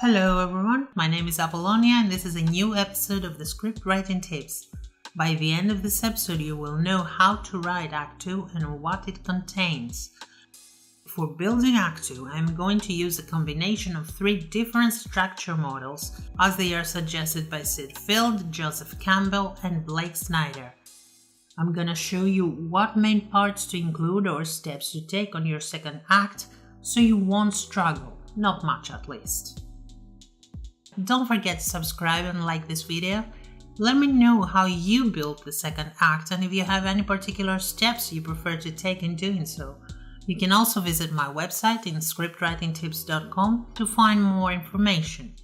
Hello everyone, my name is Apollonia and this is a new episode of the Script Writing Tips. By the end of this episode you will know how to write Act 2 and what it contains. For building Act 2, I am going to use a combination of 3 different structure models as they are suggested by Syd Field, Joseph Campbell and Blake Snyder. I'm gonna show you what main parts to include or steps to take on your second act so you won't struggle, not much at least. Don't forget to subscribe and like this video. Let me know how you built the second act and if you have any particular steps you prefer to take in doing so. You can also visit my website in scriptwritingtips.com to find more information.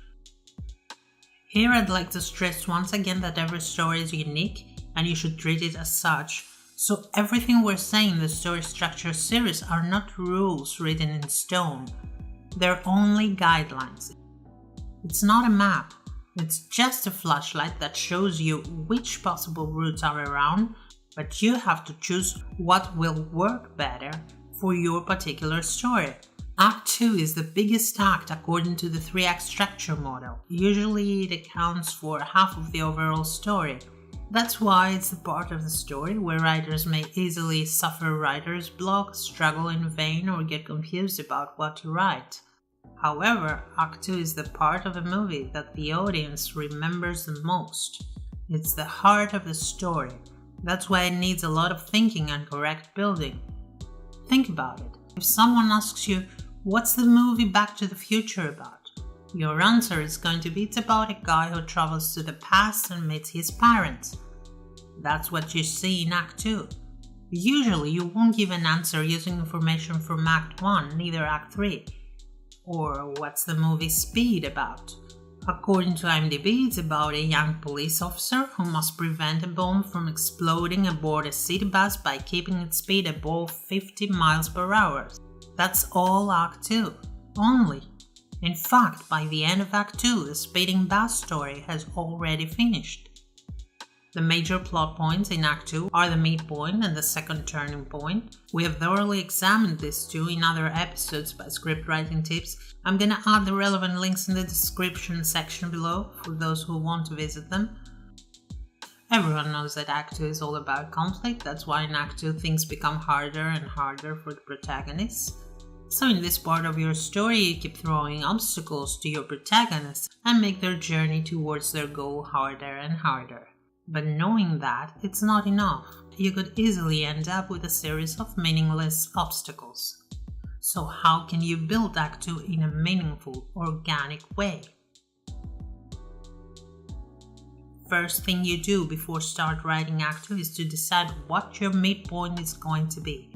Here I'd like to stress once again that every story is unique and you should treat it as such. So everything we're saying in the story structure series are not rules written in stone. They're only guidelines. It's not a map, it's just a flashlight that shows you which possible routes are around, but you have to choose what will work better for your particular story. Act 2 is the biggest act according to the 3-act structure model. Usually it accounts for half of the overall story. That's why it's the part of the story where writers may easily suffer writer's block, struggle in vain, or get confused about what to write. However, Act 2 is the part of a movie that the audience remembers the most. It's the heart of the story. That's why it needs a lot of thinking and correct building. Think about it. If someone asks you, what's the movie Back to the Future about? Your answer is going to be it's about a guy who travels to the past and meets his parents. That's what you see in Act 2. Usually you won't give an answer using information from Act 1, neither Act 3. Or what's the movie Speed about? According to IMDb, it's about a young police officer who must prevent a bomb from exploding aboard a city bus by keeping its speed above 50 miles per hour. That's all Act 2. Only. In fact, by the end of Act 2, the speeding bus story has already finished. The major plot points in Act 2 are the midpoint and the second turning point. We have thoroughly examined these two in other episodes by Script Writing Tips. I'm gonna add the relevant links in the description section below for those who want to visit them. Everyone knows that Act 2 is all about conflict, that's why in Act 2 things become harder and harder for the protagonists. So in this part of your story you keep throwing obstacles to your protagonists and make their journey towards their goal harder and harder. But knowing that, it's not enough. You could easily end up with a series of meaningless obstacles. So how can you build Act 2 in a meaningful, organic way? First thing you do before start writing Act 2 is to decide what your midpoint is going to be.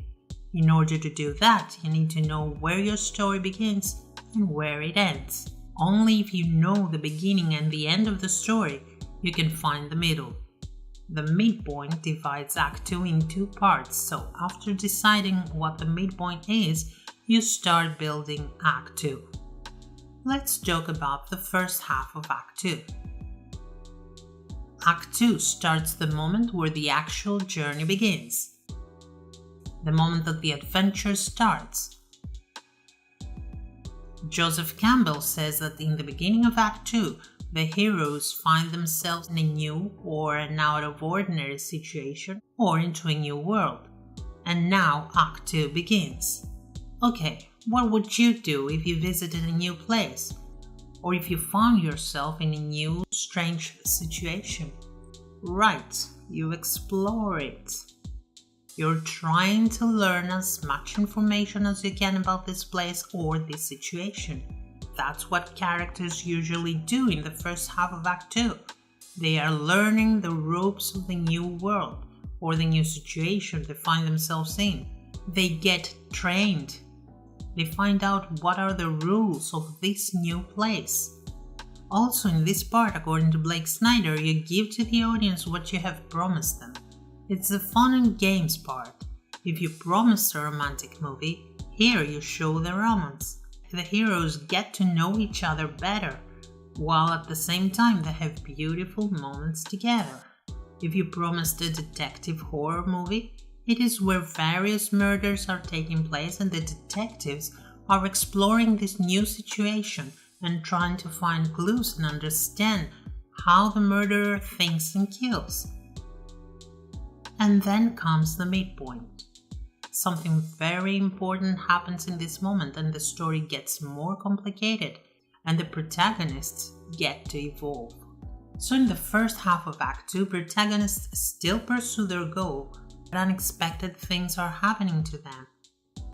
In order to do that, you need to know where your story begins and where it ends. Only if you know the beginning and the end of the story, you can find the middle. The midpoint divides Act 2 in 2 parts, so after deciding what the midpoint is, you start building Act 2. Let's talk about the first half of Act 2. Act 2 starts the moment where the actual journey begins. The moment that the adventure starts. Joseph Campbell says that in the beginning of Act 2, the heroes find themselves in a new or an out-of-ordinary situation or into a new world. And now Act 2 begins. Okay, what would you do if you visited a new place? Or if you found yourself in a new, strange situation? Right, you explore it. You're trying to learn as much information as you can about this place or this situation. That's what characters usually do in the first half of Act 2. They are learning the ropes of the new world or the new situation they find themselves in. They get trained. They find out what are the rules of this new place. Also in this part, according to Blake Snyder, you give to the audience what you have promised them. It's the fun and games part. If you promised a romantic movie, here you show the romance. The heroes get to know each other better, while at the same time they have beautiful moments together. If you promised a detective horror movie, it is where various murders are taking place and the detectives are exploring this new situation and trying to find clues and understand how the murderer thinks and kills. And then comes the midpoint. Something very important happens in this moment and the story gets more complicated and the protagonists get to evolve. So in the first half of Act 2, protagonists still pursue their goal, but unexpected things are happening to them.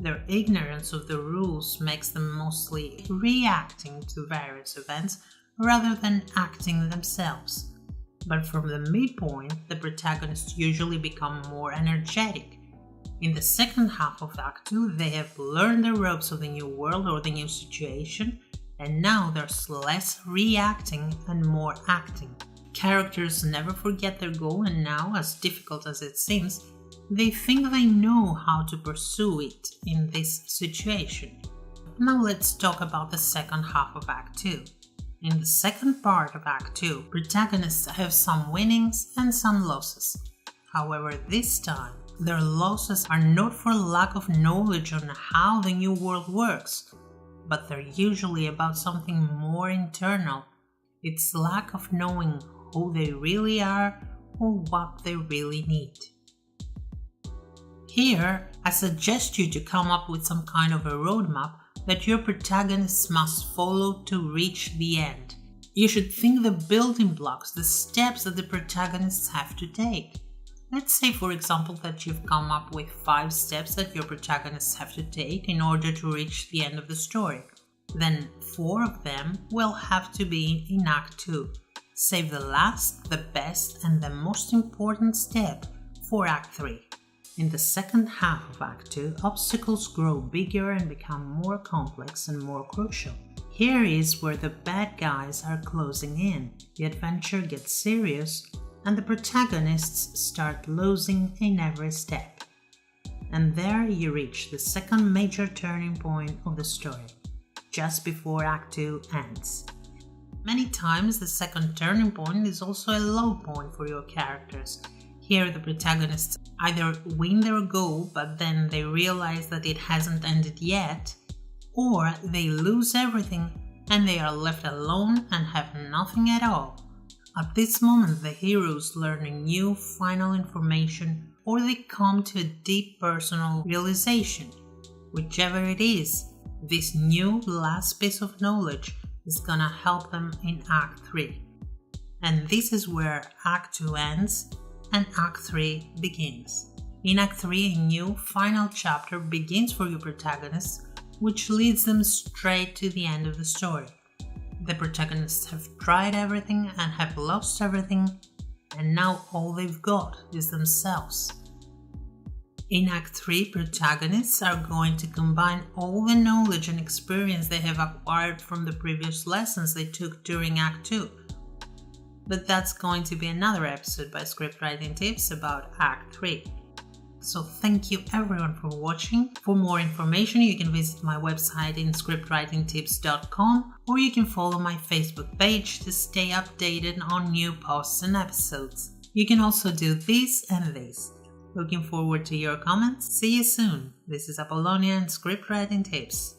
Their ignorance of the rules makes them mostly reacting to various events rather than acting themselves. But from the midpoint, the protagonists usually become more energetic. In the second half of Act 2, they have learned the ropes of the new world or the new situation, and now there's less reacting and more acting. Characters never forget their goal, and now, as difficult as it seems, they think they know how to pursue it in this situation. Now let's talk about the second half of Act 2. In the second part of Act 2, protagonists have some winnings and some losses. However, this time, their losses are not for lack of knowledge on how the new world works, but they're usually about something more internal. It's lack of knowing who they really are or what they really need. Here, I suggest you to come up with some kind of a roadmap that your protagonists must follow to reach the end. You should think the building blocks, the steps that the protagonists have to take. Let's say, for example, that you've come up with 5 steps that your protagonists have to take in order to reach the end of the story. Then 4 of them will have to be in Act 2. Save the last, the best, and the most important step for Act 3. In the second half of Act 2, obstacles grow bigger and become more complex and more crucial. Here is where the bad guys are closing in, the adventure gets serious, and the protagonists start losing in every step. And there you reach the second major turning point of the story, just before Act 2 ends. Many times the second turning point is also a low point for your characters. Here the protagonists either win their goal but then they realize that it hasn't ended yet, or they lose everything and they are left alone and have nothing at all. At this moment the heroes learn a new final information or they come to a deep personal realization. Whichever it is, this new last piece of knowledge is gonna help them in Act 3. And this is where Act 2 ends and Act 3 begins. In Act 3, a new final chapter begins for your protagonists, which leads them straight to the end of the story. The protagonists have tried everything and have lost everything, and now all they've got is themselves. In Act 3, protagonists are going to combine all the knowledge and experience they have acquired from the previous lessons they took during Act 2. But that's going to be another episode by Scriptwriting Tips about Act 3. So thank you everyone for watching. For more information you can visit my website in scriptwritingtips.com or you can follow my Facebook page to stay updated on new posts and episodes. You can also do this and this. Looking forward to your comments. See you soon. This is Apollonia and Scriptwriting Tips.